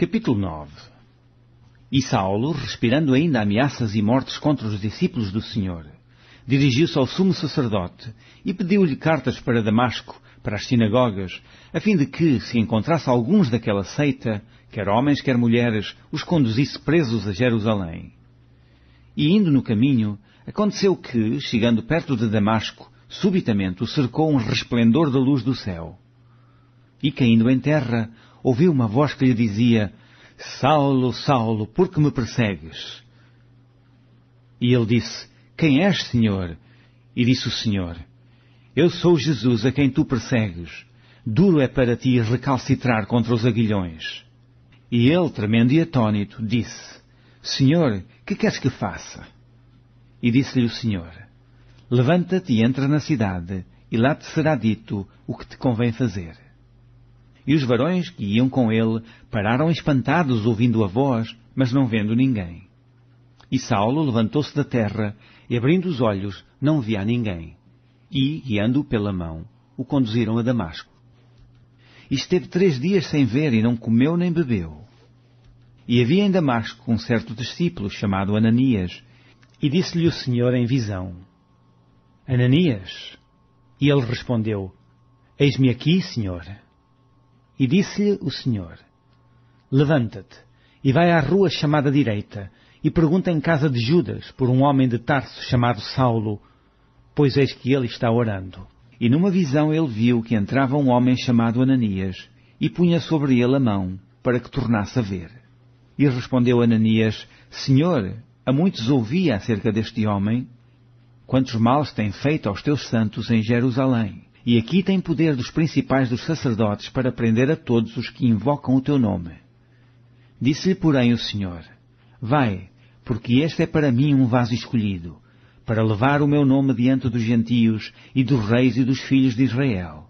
Capítulo 9. E Saulo, respirando ainda ameaças e mortes contra os discípulos do Senhor, dirigiu-se ao sumo sacerdote e pediu-lhe cartas para Damasco, para as sinagogas, a fim de que, se encontrasse alguns daquela seita, quer homens, quer mulheres, os conduzisse presos a Jerusalém. E indo no caminho, aconteceu que, chegando perto de Damasco, subitamente o cercou um resplendor da luz do céu. E caindo em terra, ouviu uma voz que lhe dizia: Saulo, Saulo, por que me persegues? E ele disse: Quem és, Senhor? E disse o Senhor: Eu sou Jesus a quem tu persegues. Duro é para ti recalcitrar contra os aguilhões. E ele, tremendo e atônito, disse: Senhor, que queres que faça? E disse-lhe o Senhor: Levanta-te e entra na cidade, e lá te será dito o que te convém fazer. E os varões que iam com ele pararam espantados ouvindo a voz, mas não vendo ninguém. E Saulo levantou-se da terra, e abrindo os olhos, não via ninguém. E, guiando-o pela mão, o conduziram a Damasco. E esteve 3 dias sem ver, e não comeu nem bebeu. E havia em Damasco um certo discípulo, chamado Ananias, e disse-lhe o Senhor em visão: Ananias. E ele respondeu: Eis-me aqui, Senhor. E disse-lhe o Senhor: Levanta-te, e vai à rua chamada direita, e pergunta em casa de Judas por um homem de Tarso chamado Saulo, pois eis que ele está orando. E numa visão ele viu que entrava um homem chamado Ananias, e punha sobre ele a mão, para que tornasse a ver. E respondeu Ananias: Senhor, a muitos ouvi acerca deste homem, quantos males tem feito aos teus santos em Jerusalém. E aqui tem poder dos principais dos sacerdotes para prender a todos os que invocam o teu nome. Disse-lhe, porém, o Senhor: Vai, porque este é para mim um vaso escolhido, para levar o meu nome diante dos gentios e dos reis e dos filhos de Israel.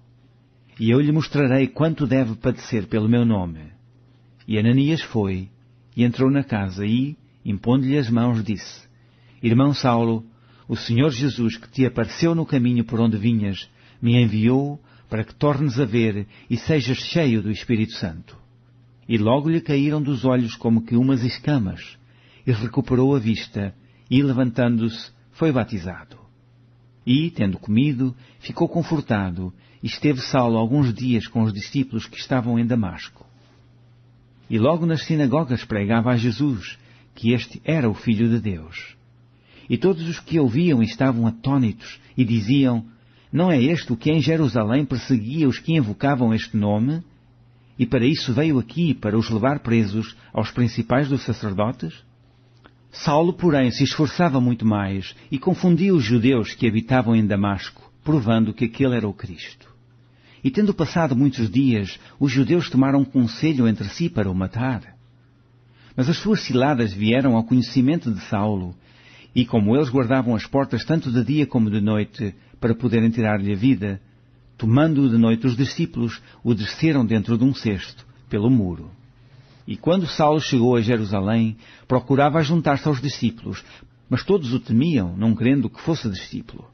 E eu lhe mostrarei quanto deve padecer pelo meu nome. E Ananias foi, e entrou na casa e, impondo-lhe as mãos, disse: Irmão Saulo, o Senhor Jesus, que te apareceu no caminho por onde vinhas, me enviou para que tornes a ver e sejas cheio do Espírito Santo. E logo lhe caíram dos olhos como que umas escamas, e recuperou a vista, e levantando-se, foi batizado. E, tendo comido, ficou confortado, e esteve Saulo alguns dias com os discípulos que estavam em Damasco. E logo nas sinagogas pregava a Jesus, que este era o Filho de Deus. E todos os que ouviam estavam atônitos, e diziam: Não é este o que em Jerusalém perseguia os que invocavam este nome? E para isso veio aqui, para os levar presos aos principais dos sacerdotes? Saulo, porém, se esforçava muito mais e confundia os judeus que habitavam em Damasco, provando que aquele era o Cristo. E tendo passado muitos dias, os judeus tomaram conselho entre si para o matar. Mas as suas ciladas vieram ao conhecimento de Saulo, e como eles guardavam as portas tanto de dia como de noite, para poderem tirar-lhe a vida, tomando-o de noite os discípulos, o desceram dentro de um cesto, pelo muro. E quando Saulo chegou a Jerusalém, procurava juntar-se aos discípulos, mas todos o temiam, não querendo que fosse discípulo.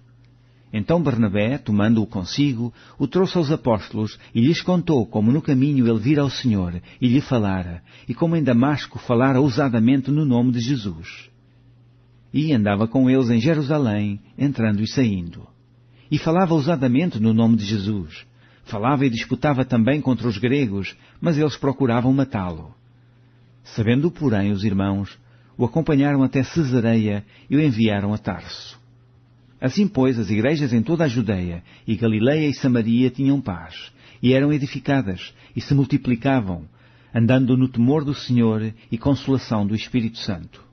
Então Barnabé, tomando-o consigo, o trouxe aos apóstolos e lhes contou como no caminho ele vira ao Senhor e lhe falara, e como em Damasco falara ousadamente no nome de Jesus. E andava com eles em Jerusalém, entrando e saindo. E falava ousadamente no nome de Jesus. Falava e disputava também contra os gregos, mas eles procuravam matá-lo. Sabendo, porém, os irmãos, o acompanharam até Cesareia e o enviaram a Tarso. Assim, pois, as igrejas em toda a Judeia, e Galileia e Samaria tinham paz, e eram edificadas, e se multiplicavam, andando no temor do Senhor e consolação do Espírito Santo.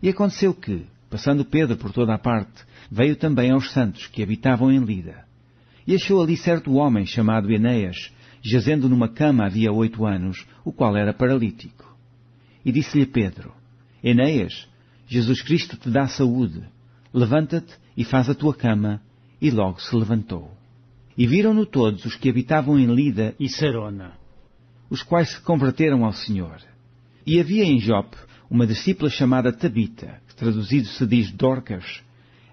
E aconteceu que, passando Pedro por toda a parte, veio também aos santos que habitavam em Lida. E achou ali certo homem chamado Enéas, jazendo numa cama havia 8 anos, o qual era paralítico. E disse-lhe Pedro: Enéas, Jesus Cristo te dá saúde. Levanta-te e faz a tua cama. E logo se levantou. E viram-no todos os que habitavam em Lida e Sarona, os quais se converteram ao Senhor. E havia em Jope uma discípula chamada Tabita, que traduzido se diz Dorcas.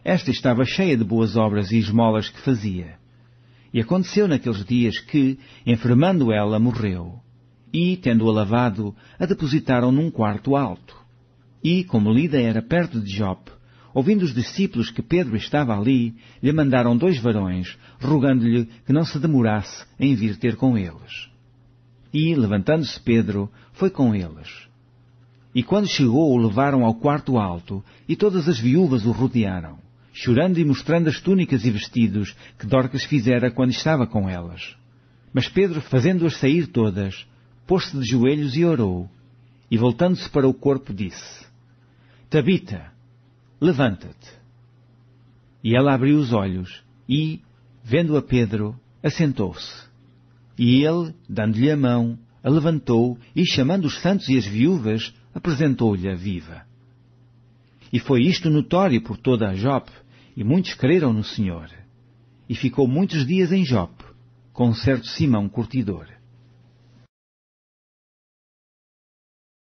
Esta estava cheia de boas obras e esmolas que fazia. E aconteceu naqueles dias que, enfermando ela, morreu. e, tendo-a lavado, a depositaram num quarto alto. E, como Lida era perto de Jope, ouvindo os discípulos que Pedro estava ali, lhe mandaram 2 varões, rogando-lhe que não se demorasse em vir ter com eles. E, levantando-se Pedro, foi com eles. E quando chegou, o levaram ao quarto alto, e todas as viúvas o rodearam, chorando e mostrando as túnicas e vestidos que Dorcas fizera quando estava com elas. Mas Pedro, fazendo-as sair todas, pôs-se de joelhos e orou, e voltando-se para o corpo disse: Tabita, levanta-te. E ela abriu os olhos, e, vendo a Pedro, assentou-se. E ele, dando-lhe a mão, a levantou, e chamando os santos e as viúvas, apresentou-lhe-a viva. E foi isto notório por toda a Jope, e muitos creram no Senhor. E ficou muitos dias em Jope, com um certo Simão curtidor.